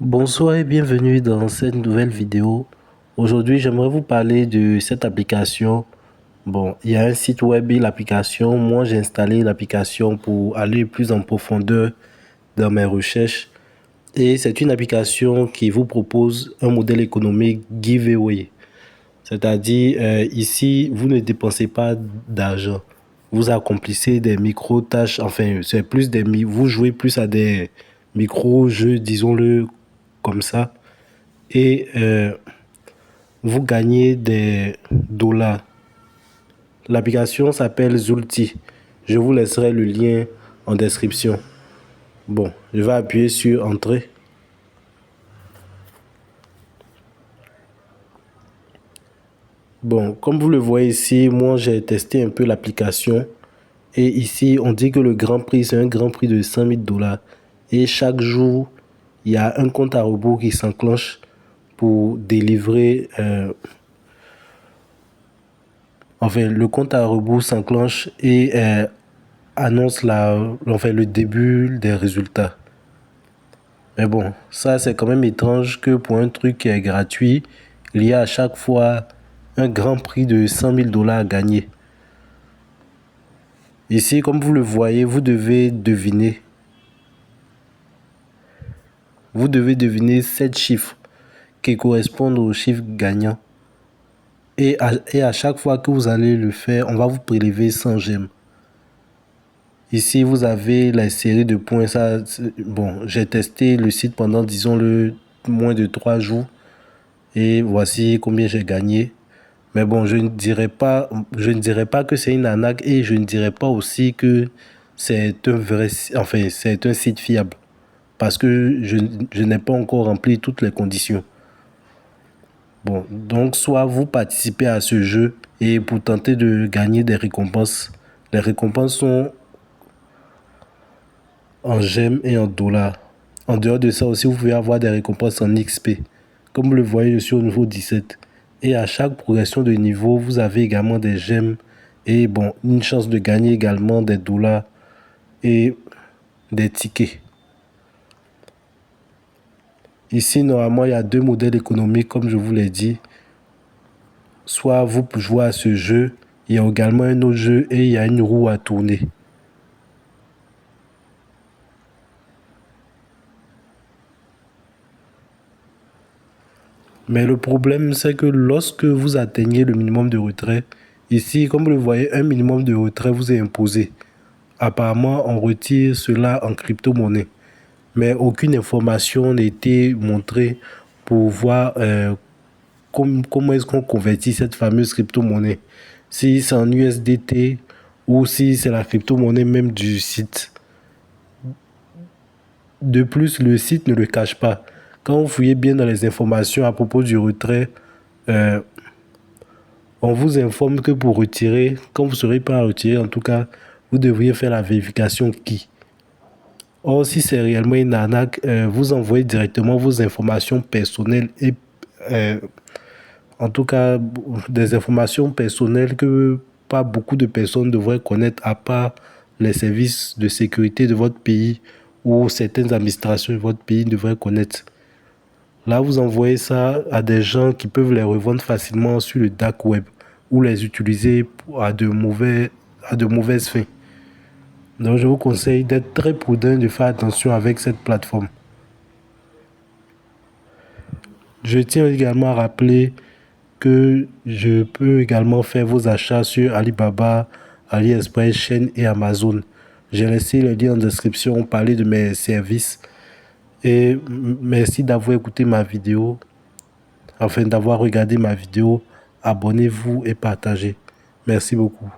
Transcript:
Bonsoir et bienvenue dans cette nouvelle vidéo. Aujourd'hui, j'aimerais vous parler de cette application. Bon, il y a un site web et l'application. Moi, j'ai installé l'application pour aller plus en profondeur dans mes recherches. Et c'est une application qui vous propose un modèle économique giveaway. C'est-à-dire, ici, vous ne dépensez pas d'argent. Vous accomplissez des micro-tâches. Enfin, c'est plus vous jouez plus à des micro-jeux, disons-le comme ça. Et vous gagnez des dollars. L'application s'appelle Zulti. Je vous laisserai le lien en description. Bon, je vais appuyer sur Entrée. Bon, comme vous le voyez ici, moi j'ai testé un peu l'application. Et ici, on dit que le grand prix, c'est un grand prix de 100 000 dollars. Et chaque jour, il y a un compte à rebours qui s'enclenche pour délivrer. Enfin, le compte à rebours s'enclenche et annonce le début des résultats. Mais bon, ça c'est quand même étrange que pour un truc qui est gratuit, il y a à chaque fois un grand prix de 100 000 dollars à gagner. Ici, comme vous le voyez, vous devez deviner. Vous devez deviner 7 chiffres qui correspondent aux chiffres gagnants. Et à chaque fois que vous allez le faire, on va vous prélever 100 gemmes. Ici, vous avez la série de points. Bon, j'ai testé le site pendant, disons-le, moins de 3 jours. Et voici combien j'ai gagné. Mais bon, je ne dirais pas que c'est une arnaque et je ne dirais pas aussi que c'est c'est un site fiable. Parce que je n'ai pas encore rempli toutes les conditions. Bon, donc soit vous participez à ce jeu et pour tenter de gagner des récompenses. Les récompenses sont en gemmes et en dollars. En dehors de ça aussi, vous pouvez avoir des récompenses en XP. Comme vous le voyez, je suis au niveau 17. Et à chaque progression de niveau, vous avez également des gemmes et bon, une chance de gagner également des dollars et des tickets. Ici, normalement, il y a deux modèles économiques, comme je vous l'ai dit. Soit vous jouez à ce jeu, il y a également un autre jeu et il y a une roue à tourner. Mais le problème, c'est que lorsque vous atteignez le minimum de retrait, ici, comme vous le voyez, un minimum de retrait vous est imposé. Apparemment, on retire cela en crypto-monnaie. Mais aucune information n'a été montrée pour voir comment est-ce qu'on convertit cette fameuse crypto-monnaie. Si c'est en USDT ou si c'est la crypto-monnaie même du site. De plus, le site ne le cache pas. Quand vous fouillez bien dans les informations à propos du retrait, on vous informe que pour retirer, quand vous serez pas à retirer, en tout cas, vous devriez faire la vérification qui. Or, si c'est réellement une arnaque, vous envoyez directement vos informations personnelles et en tout cas des informations personnelles que pas beaucoup de personnes devraient connaître à part les services de sécurité de votre pays ou certaines administrations de votre pays devraient connaître. Là, vous envoyez ça à des gens qui peuvent les revendre facilement sur le dark web ou les utiliser à de mauvaises fins. Donc, je vous conseille d'être très prudent, de faire attention avec cette plateforme. Je tiens également à rappeler que je peux également faire vos achats sur Alibaba, AliExpress, Shein et Amazon. J'ai laissé le lien en description pour parler de mes services. Et merci d'avoir écouté ma vidéo. Enfin, d'avoir regardé ma vidéo. Abonnez-vous et partagez. Merci beaucoup.